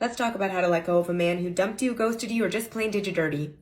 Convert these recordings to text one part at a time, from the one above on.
Let's talk about how to let go of a man who dumped you, ghosted you, or just plain did you dirty.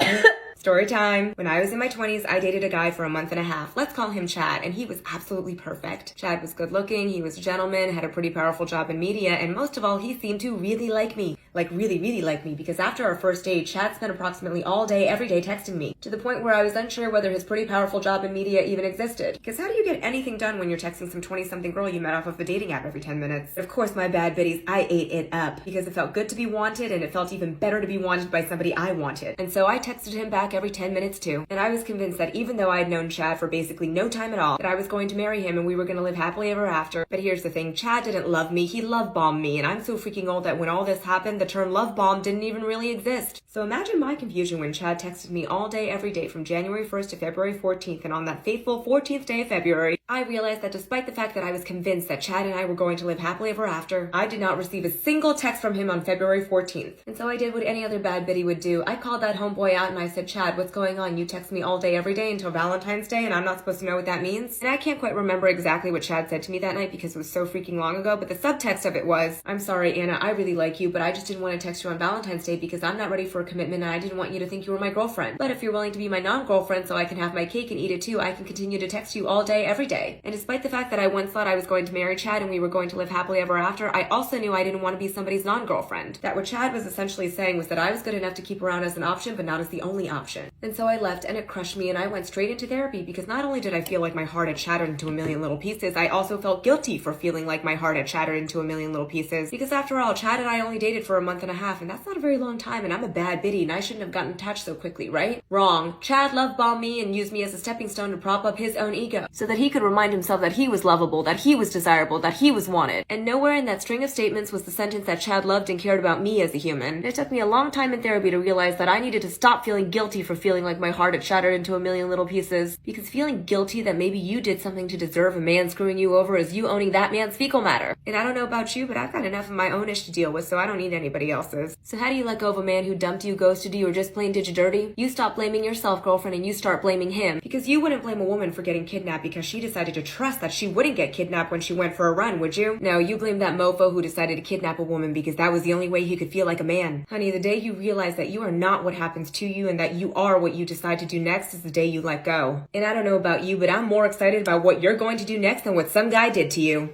Story time. When I was in my 20s, I dated a guy for a month and a half. Let's call him Chad, and he was absolutely perfect. Chad was good looking, he was a gentleman, had a pretty powerful job in media, and most of all, he seemed to really like me. Like really like me, because after our first date, Chad spent approximately all day, every day texting me, to the point where I was unsure whether his pretty powerful job in media even existed. Because how do you get anything done when you're texting some 20-something girl you met off of a dating app every 10 minutes? Of course, my bad biddies, I ate it up, because it felt good to be wanted, and it felt even better to be wanted by somebody I wanted. And so I texted him back every 10 minutes too. And I was convinced that even though I had known Chad for basically no time at all, that I was going to marry him and we were going to live happily ever after. But here's the thing, Chad didn't love me, he love bombed me, and I'm so freaking old that when all this happened, the term love bomb didn't even really exist. So imagine my confusion when Chad texted me all day every day from January 1st to February 14th, and on that fateful 14th day of February, I realized that despite the fact that I was convinced that Chad and I were going to live happily ever after, I did not receive a single text from him on February 14th. And so I did what any other bad biddy would do. I called that homeboy out and I said, Chad, what's going on? You text me all day every day until Valentine's Day and I'm not supposed to know what that means? And I can't quite remember exactly what Chad said to me that night because it was so freaking long ago, but the subtext of it was, I'm sorry, Anna, I really like you, but I just didn't want to text you on Valentine's Day because I'm not ready for a commitment and I didn't want you to think you were my girlfriend. But if you're willing to be my non-girlfriend so I can have my cake and eat it too, I can continue to text you all day, every day. And despite the fact that I once thought I was going to marry Chad and we were going to live happily ever after, I also knew I didn't want to be somebody's non-girlfriend. That what Chad was essentially saying was that I was good enough to keep around as an option, but not as the only option. And so I left and it crushed me and I went straight into therapy because not only did I feel like my heart had shattered into a million little pieces, I also felt guilty for feeling like my heart had shattered into a million little pieces. Because after all, Chad and I only dated for a month and a half, and that's not a very long time, and I'm a bad biddy and I shouldn't have gotten attached so quickly, right? Wrong. Chad love bombed me and used me as a stepping stone to prop up his own ego, so that he could remind himself that he was lovable, that he was desirable, that he was wanted. And nowhere in that string of statements was the sentence that Chad loved and cared about me as a human. It took me a long time in therapy to realize that I needed to stop feeling guilty for feeling like my heart had shattered into a million little pieces, because feeling guilty that maybe you did something to deserve a man screwing you over is you owning that man's fecal matter. And I don't know about you, but I've got enough of my own ish to deal with, so I don't need anybody else's. So how do you let go of a man who dumped you, ghosted you, or just plain did you dirty? You stop blaming yourself, girlfriend, and you start blaming him. Because you wouldn't blame a woman for getting kidnapped because she decided to trust that she wouldn't get kidnapped when she went for a run, would you? No, you blame that mofo who decided to kidnap a woman because that was the only way he could feel like a man. Honey, the day you realize that you are not what happens to you and that you are what you decide to do next is the day you let go. And I don't know about you, but I'm more excited about what you're going to do next than what some guy did to you.